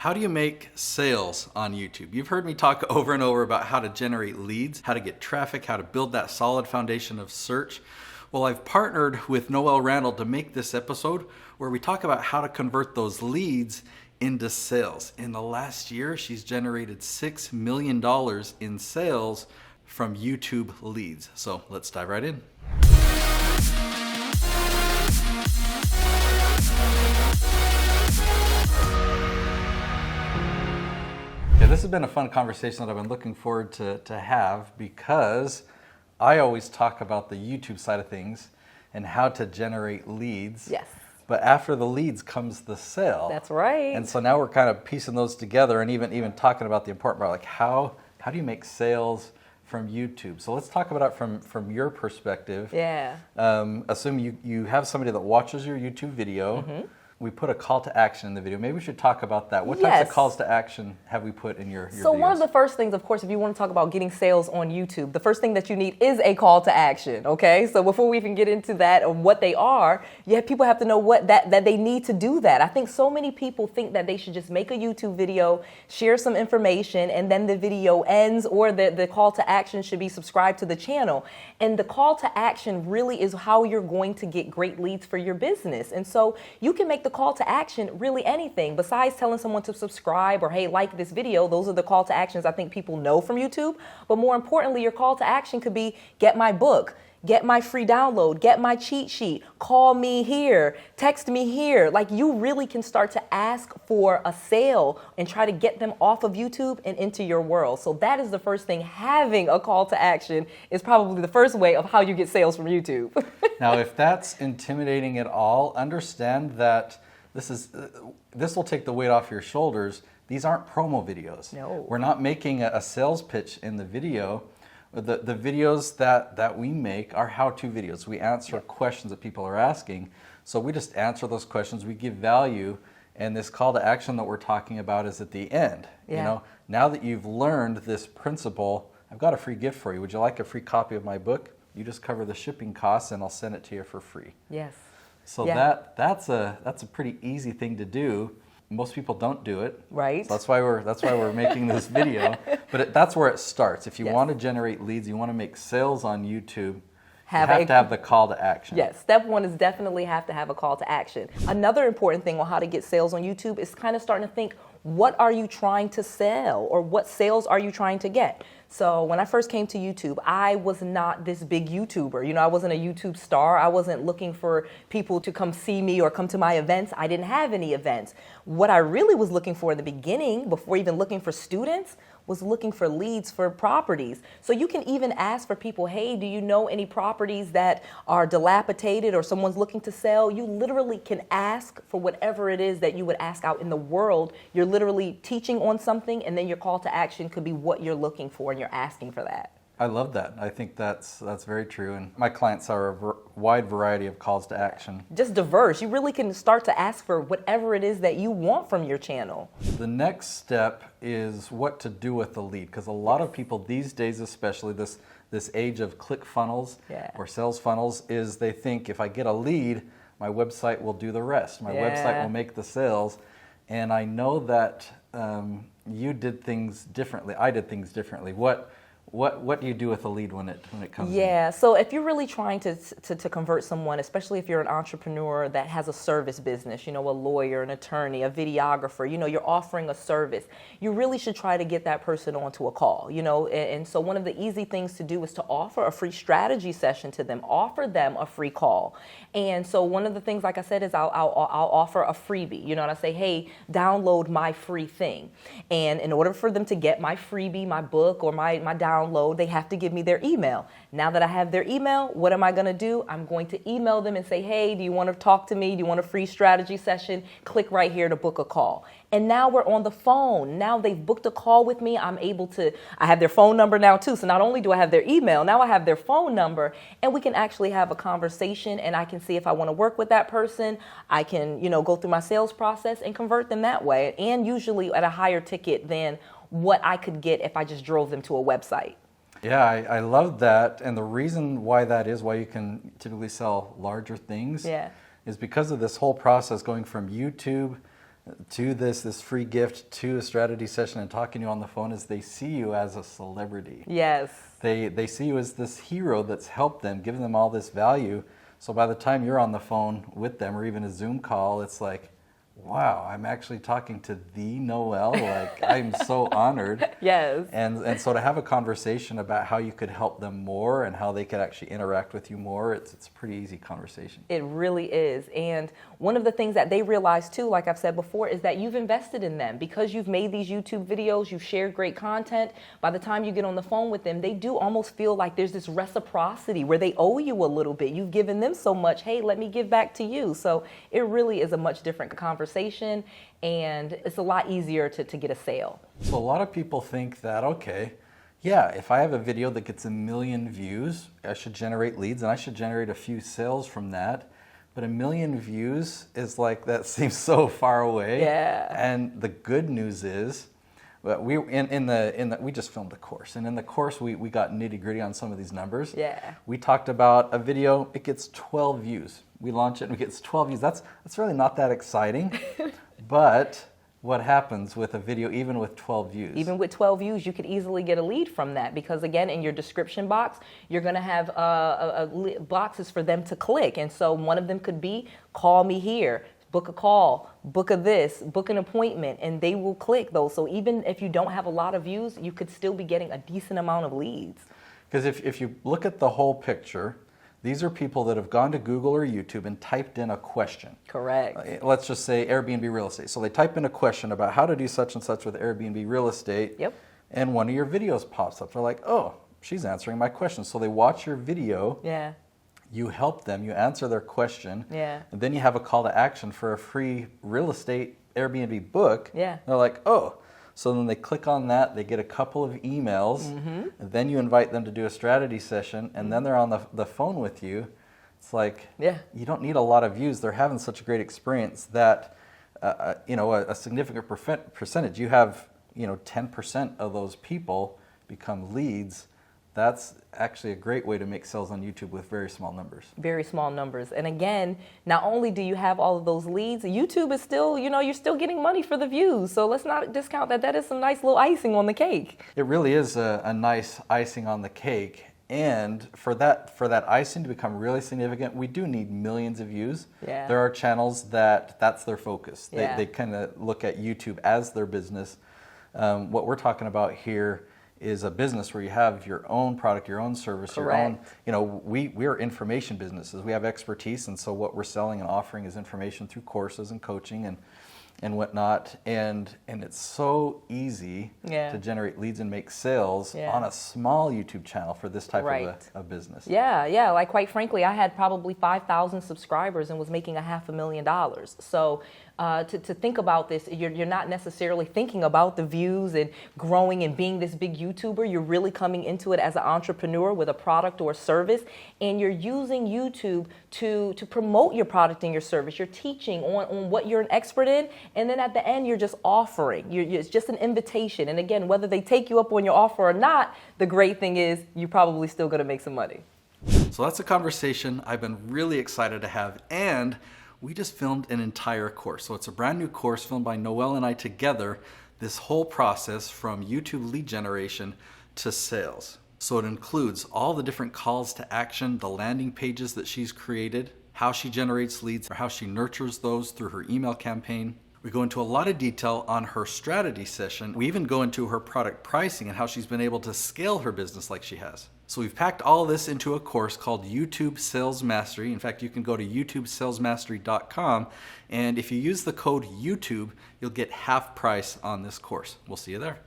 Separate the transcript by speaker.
Speaker 1: How do you make sales on YouTube? You've heard me talk over and over about how to generate leads, how to get traffic, how to build that solid foundation of search. Well, I've partnered with Noelle Randall to make this episode where we talk about how to convert those leads into sales. In the last year, she's generated $6 million in sales from YouTube leads. So let's dive right in. This has been a fun conversation that I've been looking forward to have because I always talk about the YouTube side of things and how to generate leads.
Speaker 2: Yes.
Speaker 1: But after the leads comes the sale.
Speaker 2: That's right.
Speaker 1: And so now we're kind of piecing those together and even talking about the important part, like how do you make sales from YouTube? So let's talk about it from your perspective.
Speaker 2: Yeah.
Speaker 1: Assume you have somebody that watches your YouTube video. Mm-hmm. We put a call to action in the video. Maybe we should talk about that. What types of calls to action have we put in your videos?
Speaker 2: So one of the first things, of course, if you want to talk about getting sales on YouTube, the first thing that you need is a call to action, okay? So before we even get into that or what they are, people have to know what that they need to do that. I think so many people think that they should just make a YouTube video, share some information, and then the video ends, or the call to action should be subscribed to the channel. And the call to action really is how you're going to get great leads for your business. And so you can make the call to action really anything besides telling someone to subscribe or, hey, like this video. Those are the call to actions I think people know from YouTube. But more importantly, your call to action could be get my book, get my free download, get my cheat sheet, call me here, text me here. Like, you really can start to ask for a sale and try to get them off of YouTube and into your world. So that is the first thing. Having a call to action is probably the first way of how you get sales from YouTube.
Speaker 1: Now, if that's intimidating at all, understand that this will take the weight off your shoulders. These aren't promo videos.
Speaker 2: No.
Speaker 1: We're not making a sales pitch in the video. The videos that we make are how-to videos. We answer questions that people are asking. So we just answer those questions. We give value. And this call to action that we're talking about is at the end.
Speaker 2: Yeah.
Speaker 1: You know, now that you've learned this principle, I've got a free gift for you. Would you like a free copy of my book? You just cover the shipping costs and I'll send it to you for free.
Speaker 2: Yes.
Speaker 1: So that's a pretty easy thing to do. Most people don't do it.
Speaker 2: Right.
Speaker 1: So that's why we're making this video. But that's where it starts. If you want to generate leads, you want to make sales on YouTube, you have to have the call to action.
Speaker 2: Yes, step one is definitely have to have a call to action. Another important thing on how to get sales on YouTube is kind of starting to think, what are you trying to sell, or what sales are you trying to get? So when I first came to YouTube, I was not this big YouTuber. You know, I wasn't a YouTube star. I wasn't looking for people to come see me or come to my events. I didn't have any events. What I really was looking for in the beginning, before even looking for students, was looking for leads for properties. So you can even ask for people, hey, do you know any properties that are dilapidated or someone's looking to sell? You literally can ask for whatever it is that you would ask out in the world. You're literally teaching on something, and then your call to action could be what you're looking for, and you're asking for that.
Speaker 1: I love that. I think that's very true. And my clients are a wide variety of calls to action.
Speaker 2: Just diverse. You really can start to ask for whatever it is that you want from your channel.
Speaker 1: The next step is what to do with the lead, because a lot of people these days, especially this age of click funnels or sales funnels, is they think if I get a lead, my website will do the rest. My website will make the sales. And I know that you did things differently. I did things differently. What do you do with a lead when it comes in?
Speaker 2: Yeah, so if you're really trying to convert someone, especially if you're an entrepreneur that has a service business, you know, a lawyer, an attorney, a videographer, you know, you're offering a service, you really should try to get that person onto a call, you know, and so one of the easy things to do is to offer a free strategy session to them, offer them a free call. And so one of the things, like I said, is I'll offer a freebie, you know, and I say, hey, download my free thing. And in order for them to get my freebie, my book, or my download, they have to give me their email. Now that I have their email, what am I going to do? I'm going to email them and say, hey, do you want to talk to me? Do you want a free strategy session? Click right here to book a call. And now we're on the phone. Now they've booked a call with me. I have their phone number now too. So not only do I have their email, now I have their phone number, and we can actually have a conversation, and I can see if I want to work with that person. I can, go through my sales process and convert them that way, and usually at a higher ticket than what I could get if I just drove them to a website.
Speaker 1: Yeah, I love that. And the reason why that is, why you can typically sell larger things, is because of this whole process going from YouTube to this free gift to a strategy session and talking to you on the phone is they see you as a celebrity.
Speaker 2: Yes.
Speaker 1: They see you as this hero that's helped them, given them all this value. So by the time you're on the phone with them or even a Zoom call, it's like, wow, I'm actually talking to the Noelle. Like, I'm so honored.
Speaker 2: Yes.
Speaker 1: And so to have a conversation about how you could help them more and how they could actually interact with you more, it's a pretty easy conversation.
Speaker 2: It really is. And one of the things that they realize too, like I've said before, is that you've invested in them. Because you've made these YouTube videos, you've shared great content, by the time you get on the phone with them, they do almost feel like there's this reciprocity where they owe you a little bit. You've given them so much, hey, let me give back to you. So it really is a much different conversation, and it's a lot easier to get a sale.
Speaker 1: So a lot of people think that, okay, yeah, if I have a video that gets 1 million views, I should generate leads and I should generate a few sales from that. But 1 million views is like, that seems so far away.
Speaker 2: Yeah.
Speaker 1: And the good news is, we just filmed a course, and in the course we got nitty-gritty on some of these numbers.
Speaker 2: Yeah.
Speaker 1: We talked about a video, it gets 12 views. We launch it and it gets 12 views. That's really not that exciting. But what happens with a video even with 12 views?
Speaker 2: Even with 12 views, you could easily get a lead from that, because again, in your description box, you're going to have boxes for them to click. And so one of them could be, call me here, book a call, book a this, book an appointment, and they will click those. So even if you don't have a lot of views, you could still be getting a decent amount of leads.
Speaker 1: Because if you look at the whole picture, these are people that have gone to Google or YouTube and typed in a question.
Speaker 2: Correct.
Speaker 1: Let's just say Airbnb real estate. So they type in a question about how to do such and such with Airbnb real estate.
Speaker 2: Yep.
Speaker 1: And one of your videos pops up. They're like, oh, she's answering my question. So they watch your video.
Speaker 2: Yeah.
Speaker 1: You help them, you answer their question.
Speaker 2: Yeah.
Speaker 1: And then you have a call to action for a free real estate Airbnb book.
Speaker 2: Yeah.
Speaker 1: They're like, oh. So then they click on that, they get a couple of emails, and then you invite them to do a strategy session, and then they're on the phone with you. It's like,
Speaker 2: yeah,
Speaker 1: you don't need a lot of views. They're having such a great experience that, a significant percentage, you have, 10% of those people become leads. That's actually a great way to make sales on YouTube with very small numbers.
Speaker 2: Very small numbers. And again, not only do you have all of those leads, YouTube is still, you're still getting money for the views. So let's not discount that. That is some nice little icing on the cake.
Speaker 1: It really is a nice icing on the cake. And for that icing to become really significant, we do need millions of views.
Speaker 2: Yeah.
Speaker 1: There are channels that's their focus.
Speaker 2: Yeah.
Speaker 1: They kind of look at YouTube as their business. What we're talking about here is a business where you have your own product, your own service,
Speaker 2: Correct.
Speaker 1: your own, we are information businesses. We have expertise, and so what we're selling and offering is information through courses and coaching and whatnot. And it's so easy
Speaker 2: Yeah.
Speaker 1: to generate leads and make sales
Speaker 2: Yeah.
Speaker 1: on a small YouTube channel for this type
Speaker 2: Right.
Speaker 1: of business.
Speaker 2: Yeah. Like, quite frankly, I had probably 5,000 subscribers and was making $500,000. So to think about this, you're not necessarily thinking about the views and growing and being this big YouTuber. You're really coming into it as an entrepreneur with a product or a service, and you're using YouTube to promote your product and your service. You're teaching on what you're an expert in, and then at the end, you're just offering. It's just an invitation. And again, whether they take you up on your offer or not, the great thing is you're probably still going to make some money.
Speaker 1: So that's a conversation I've been really excited to have, and we just filmed an entire course. So it's a brand new course filmed by Noelle and I together, this whole process from YouTube lead generation to sales. So it includes all the different calls to action, the landing pages that she's created, how she generates leads, or how she nurtures those through her email campaign. We go into a lot of detail on her strategy session. We even go into her product pricing and how she's been able to scale her business like she has. So we've packed all this into a course called YouTube Sales Mastery. In fact, you can go to YouTubeSalesMastery.com, and if you use the code YouTube, you'll get half price on this course. We'll see you there.